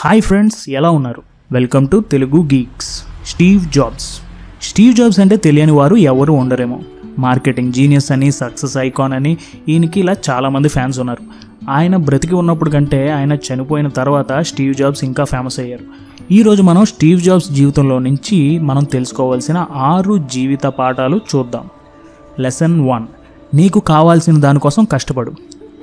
Hi friends, ఎలా ఉన్నారు? Welcome to Telugu Geeks. Steve jobs అంటే తెలియని వారు ఎవరు ఉండరేమో. మార్కెటింగ్ జీనియస్ అని, సక్సెస్ ఐకాన్ అని ఈయనకి ఇలా చాలామంది ఫ్యాన్స్ ఉన్నారు. ఆయన బ్రతికి ఉన్నప్పుడు కంటే ఆయన చనిపోయిన తర్వాత స్టీవ్ జాబ్స్ ఇంకా ఫేమస్ అయ్యారు. ఈరోజు మనం స్టీవ్ జాబ్స్ జీవితంలో నుంచి మనం తెలుసుకోవాల్సిన 6 జీవిత పాఠాలు చూద్దాం. లెసన్ 1, నీకు కావాల్సిన దానికోసం కష్టపడు.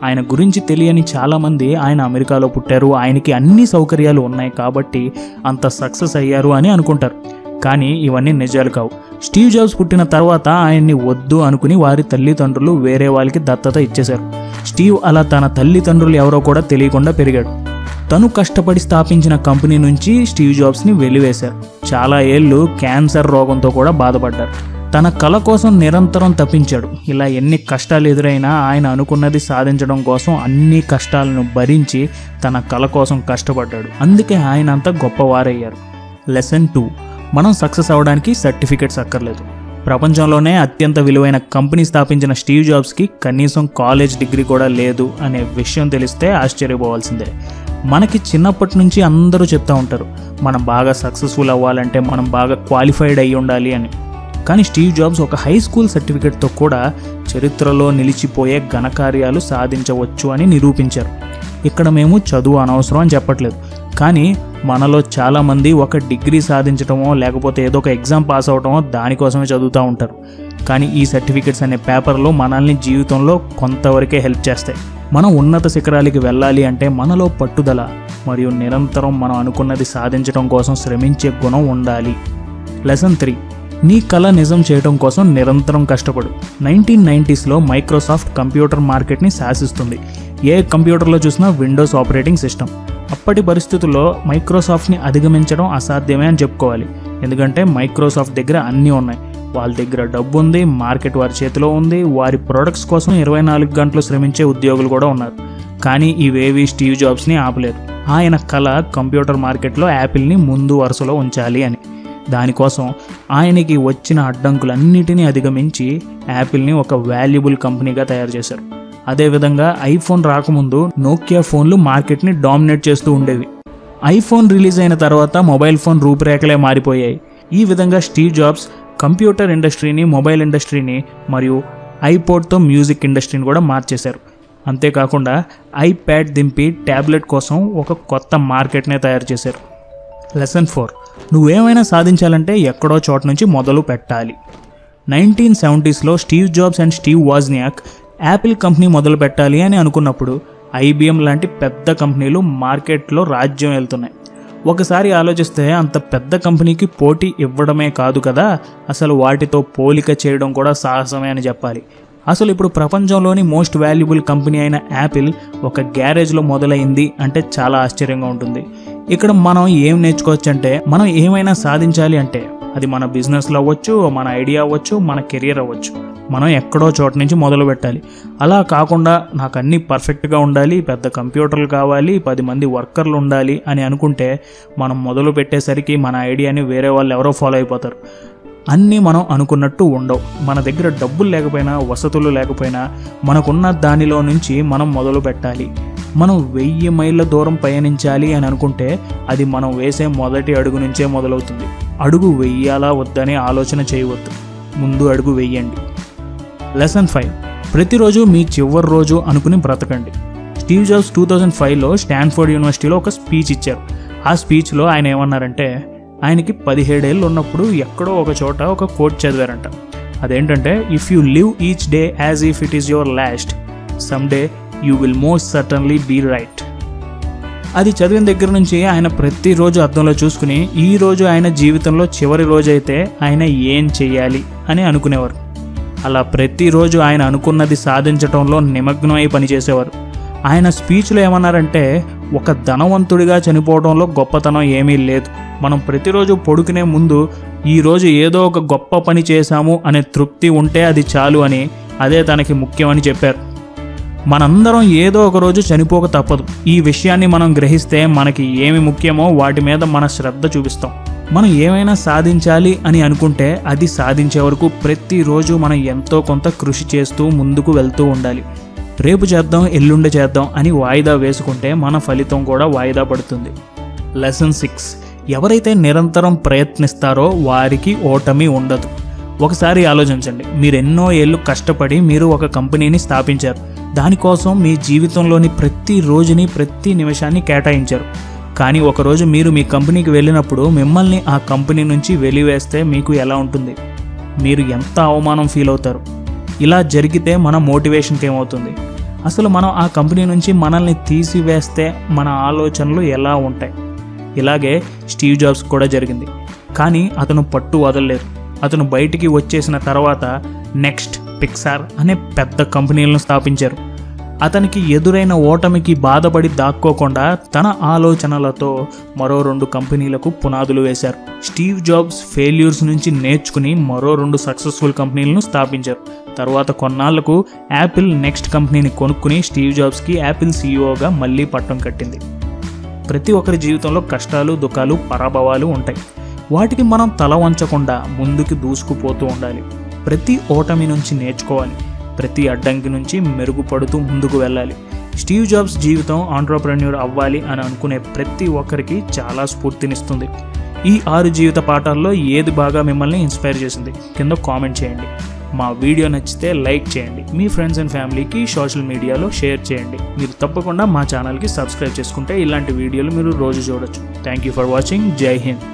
ఆయన గురించి తెలియని చాలామంది ఆయన అమెరికాలో పుట్టారు, ఆయనకి అన్ని సౌకర్యాలు ఉన్నాయి కాబట్టి అంత సక్సెస్ అయ్యారు అని అనుకుంటారు. కానీ ఇవన్నీ నిజాలు కావు. స్టీవ్ జాబ్స్ పుట్టిన తర్వాత ఆయన్ని వద్దు అనుకుని వారి తల్లిదండ్రులు వేరే వాళ్ళకి దత్తత ఇచ్చేశారు. స్టీవ్ అలా తన తల్లిదండ్రులు ఎవరో కూడా తెలియకుండా పెరిగాడు. తను కష్టపడి స్థాపించిన కంపెనీ నుంచి స్టీవ్ జాబ్స్ని వెలివేశారు. చాలా ఏళ్ళు క్యాన్సర్ రోగంతో కూడా బాధపడ్డారు. తన కళ కోసం నిరంతరం తప్పించాడు. ఇలా ఎన్ని కష్టాలు ఎదురైనా ఆయన అనుకున్నది సాధించడం కోసం అన్ని కష్టాలను భరించి తన కళ కోసం కష్టపడ్డాడు. అందుకే ఆయన అంత గొప్పవారయ్యారు. లెసన్ 2, మనం సక్సెస్ అవ్వడానికి సర్టిఫికెట్స్ అక్కర్లేదు. ప్రపంచంలోనే అత్యంత విలువైన కంపెనీ స్థాపించిన స్టీవ్ జాబ్స్కి కనీసం కాలేజ్ డిగ్రీ కూడా లేదు అనే విషయం తెలిస్తే ఆశ్చర్యపోవాల్సిందే. మనకి చిన్నప్పటి నుంచి అందరూ చెప్తూ ఉంటారు, మనం బాగా సక్సెస్ఫుల్ అవ్వాలంటే మనం బాగా క్వాలిఫైడ్ అయ్యి ఉండాలి అని. కానీ స్టీవ్ జాబ్స్ ఒక హై స్కూల్ సర్టిఫికెట్తో కూడా చరిత్రలో నిలిచిపోయే ఘనకార్యాలు సాధించవచ్చు అని నిరూపించారు. ఇక్కడ మేము చదువు అనవసరం అని చెప్పట్లేదు, కానీ మనలో చాలామంది ఒక డిగ్రీ సాధించడమో లేకపోతే ఏదో ఒక ఎగ్జామ్ పాస్ అవడమో దానికోసమే చదువుతూ ఉంటారు. కానీ ఈ సర్టిఫికెట్స్ అనే పేపర్లో మనల్ని జీవితంలో కొంతవరకే హెల్ప్ చేస్తాయి. మనం ఉన్నత శిఖరాలకి వెళ్ళాలి అంటే మనలో పట్టుదల మరియు నిరంతరం మనం అనుకున్నది సాధించడం కోసం శ్రమించే గుణం ఉండాలి. లెసన్ 3, నీ కళ నిజం చేయడం కోసం నిరంతరం కష్టపడు. 1990sలో మైక్రోసాఫ్ట్ కంప్యూటర్ మార్కెట్ని శాసిస్తుంది. ఏ కంప్యూటర్లో చూసినా విండోస్ ఆపరేటింగ్ సిస్టమ్. అప్పటి పరిస్థితుల్లో మైక్రోసాఫ్ట్ని అధిగమించడం అసాధ్యమే అని చెప్పుకోవాలి. ఎందుకంటే మైక్రోసాఫ్ట్ దగ్గర అన్నీ ఉన్నాయి. వాళ్ళ దగ్గర డబ్బు ఉంది, మార్కెట్ వారి చేతిలో ఉంది, వారి ప్రొడక్ట్స్ కోసం 24 గంటలు శ్రమించే ఉద్యోగులు కూడా ఉన్నారు. కానీ ఇవేవి స్టీవ్ జాబ్స్ని ఆపలేదు. ఆయన కళ కంప్యూటర్ మార్కెట్లో యాపిల్ని ముందు వరుసలో ఉంచాలి అని. దానికోసం ఆయనకి వచ్చిన అడ్డంకులన్నిటినీ అధిగమించి యాపిల్ని ఒక వాల్యుబుల్ కంపెనీగా తయారు చేశారు. అదేవిధంగా ఐఫోన్ రాకముందు నోకియా ఫోన్లు మార్కెట్ని డామినేట్ చేస్తూ ఉండేవి. ఐఫోన్ రిలీజ్ అయిన తర్వాత మొబైల్ ఫోన్ రూపురేఖలే మారిపోయాయి. ఈ విధంగా స్టీవ్ జాబ్స్ కంప్యూటర్ ఇండస్ట్రీని, మొబైల్ ఇండస్ట్రీని మరియు ఐపాడ్తో మ్యూజిక్ ఇండస్ట్రీని కూడా మార్చేశారు. అంతేకాకుండా ఐప్యాడ్ దింపి ట్యాబ్లెట్ కోసం ఒక కొత్త మార్కెట్నే తయారు చేశారు. లెసన్ 4, నువ్వేమైనా సాధించాలంటే ఎక్కడో చోట నుంచి మొదలు పెట్టాలి. 1970sలో Steve Jobs and Steve Wozniak Apple company మొదలు పెట్టాలి అని అనుకున్నప్పుడు ఐబిఎం లాంటి పెద్ద కంపెనీలు మార్కెట్లో రాజ్యం వెళ్తున్నాయి. ఒకసారి ఆలోచిస్తే అంత పెద్ద కంపెనీకి పోటీ ఇవ్వడమే కాదు కదా, అసలు వాటితో పోలిక చేయడం కూడా సాహసమే అని చెప్పాలి. అసలు ఇప్పుడు ప్రపంచంలోని మోస్ట్ వాల్యుబుల్ కంపెనీ అయిన యాపిల్ ఒక గ్యారేజ్లో మొదలైంది అంటే చాలా ఆశ్చర్యంగా ఉంటుంది. ఇక్కడ మనం ఏం నేర్చుకోవచ్చు అంటే, మనం ఏమైనా సాధించాలి అంటే అది మన బిజినెస్లో అవ్వచ్చు, మన ఐడియా అవ్వచ్చు, మన కెరియర్ అవ్వచ్చు. మనం ఎక్కడో చోట నుంచి మొదలు పెట్టాలి. అలా కాకుండా నాకు అన్నీ పర్ఫెక్ట్గా ఉండాలి, పెద్ద కంప్యూటర్లు కావాలి, 10 మంది వర్కర్లు ఉండాలి అని అనుకుంటే మనం మొదలు పెట్టేసరికి మన ఐడియాని వేరే వాళ్ళు ఎవరో ఫాలో అయిపోతారు. అన్నీ మనం అనుకున్నట్టు ఉండవు. మన దగ్గర డబ్బులు లేకపోయినా, వసతులు లేకపోయినా మనకున్న దానిలో నుంచి మనం మొదలు పెట్టాలి. మనం 1000 మైళ్ళ దూరం పయనించాలి అని అనుకుంటే అది మనం వేసే మొదటి అడుగు నుంచే మొదలవుతుంది. అడుగు వెయ్యాలా వద్దని ఆలోచన చేయవద్దు, ముందు అడుగు వెయ్యండి. లెసన్ 5, ప్రతిరోజు మీ చివరి రోజు అనుకుని బ్రతకండి. స్టీవ్ జాబ్స్ 2005లో స్టాన్ఫోర్డ్ యూనివర్సిటీలో ఒక స్పీచ్ ఇచ్చారు. ఆ స్పీచ్లో ఆయన ఏమన్నారంటే, ఆయనకి 17 ఏళ్ళు ఉన్నప్పుడు ఎక్కడో ఒక చోట ఒక కోట్ చదివారంట. అదేంటంటే, if you live each day as if it is your last, some day you will most certainly be right. అది చదివిన దగ్గర నుంచి ఆయన ప్రతిరోజు అద్దంలో చూసుకుని ఈ రోజు ఆయన జీవితంలో చివరి రోజు అయితే ఆయన ఏం చెయ్యాలి అని అనుకునేవారు. అలా ప్రతిరోజు ఆయన అనుకున్నది సాధించడంలో నిమగ్నమై పనిచేసేవారు. ఆయన స్పీచ్లో ఏమన్నారంటే, ఒక ధనవంతుడిగా చనిపోవడంలో గొప్పతనం ఏమీ లేదు. మనం ప్రతిరోజు పడుకునే ముందు ఈరోజు ఏదో ఒక గొప్ప పని చేశాము అనే తృప్తి ఉంటే అది చాలు అని, అదే తనకి ముఖ్యమని చెప్పారు. మనందరం ఏదో ఒక రోజు చనిపోక తప్పదు. ఈ విషయాన్ని మనం గ్రహిస్తే మనకి ఏమి ముఖ్యమో వాటి మీద మన శ్రద్ధ చూపిస్తాం. మనం ఏమైనా సాధించాలి అని అనుకుంటే అది సాధించే వరకు ప్రతిరోజు మనం ఎంతో కొంత కృషి చేస్తూ ముందుకు వెళ్తూ ఉండాలి. రేపు చేద్దాం, ఎల్లుండి చేద్దాం అని వాయిదా వేసుకుంటే మన ఫలితం కూడా వాయిదా పడుతుంది. లెసన్ 6. ఎవరైతే నిరంతరం ప్రయత్నిస్తారో వారికి ఓటమి ఉండదు. ఒకసారి ఆలోచించండి, మీరు ఎన్నో ఏళ్ళు కష్టపడి మీరు ఒక కంపెనీని స్థాపించారు. దానికోసం మీ జీవితంలోని ప్రతి రోజుని ప్రతి నిమిషాన్ని కేటాయించారు. కానీ ఒకరోజు మీరు మీ కంపెనీకి వెళ్ళినప్పుడు మిమ్మల్ని ఆ కంపెనీ నుంచి వెలివేస్తే మీకు ఎలా ఉంటుంది? మీరు ఎంత అవమానం ఫీల్ అవుతారు? ఇలా జరిగితే మన మోటివేషన్కి ఏమవుతుంది? అసలు మనం ఆ కంపెనీ నుంచి మనల్ని తీసివేస్తే మన ఆలోచనలు ఎలా ఉంటాయి? ఇలాగే స్టీవ్ జాబ్స్ కూడా జరిగింది. కానీ అతను పట్టు వదలలేదు. అతను బయటికి వచ్చేసిన తర్వాత నెక్స్ట్, పిక్సార్ అనే పెద్ద కంపెనీలను స్థాపించారు. అతనికి ఎదురైన ఓటమికి బాధపడి దాక్కోకుండా తన ఆలోచనలతో మరో 2 కంపెనీలకు పునాదులు వేశారు. స్టీవ్ జాబ్స్ ఫెయిల్యూర్స్ నుంచి నేర్చుకుని మరో 2 సక్సెస్ఫుల్ కంపెనీలను స్థాపించారు. తర్వాత కొన్నాళ్లకు యాపిల్ నెక్స్ట్ కంపెనీని కొనుక్కుని స్టీవ్ జాబ్స్కి యాపిల్ సీఈఓగా మళ్ళీ పట్టం కట్టింది. ప్రతి ఒక్కరి జీవితంలో కష్టాలు, దుఃఖాలు, పరాభవాలు ఉంటాయి. వాటికి మనం తల వంచకుండా ముందుకు దూసుకుపోతూ ఉండాలి. ప్రతి ఓటమి నుంచి నేర్చుకోవాలి. ప్రతి అడ్డంకి నుంచి మెరుగుపడుతూ ముందుకు వెళ్ళాలి. స్టీవ్ జాబ్స్ జీవితం ఆంట్రప్రెన్యూర్ అవ్వాలి అని అనుకునే ప్రతి ఒక్కరికి చాలా స్ఫూర్తినిస్తుంది. ఈ 6 జీవిత పాఠాల్లో ఏది బాగా మిమ్మల్ని ఇన్స్పైర్ చేసింది? కింద కామెంట్ చేయండి. మా వీడియో నచ్చితే లైక్ చేయండి. మీ ఫ్రెండ్స్ అండ్ ఫ్యామిలీకి సోషల్ మీడియాలో షేర్ చేయండి. మీరు తప్పకుండా మా ఛానల్కి సబ్స్క్రైబ్ చేసుకుంటే ఇలాంటి వీడియోలు మీరు రోజు చూడొచ్చు. Thank you for watching. జై హింద్.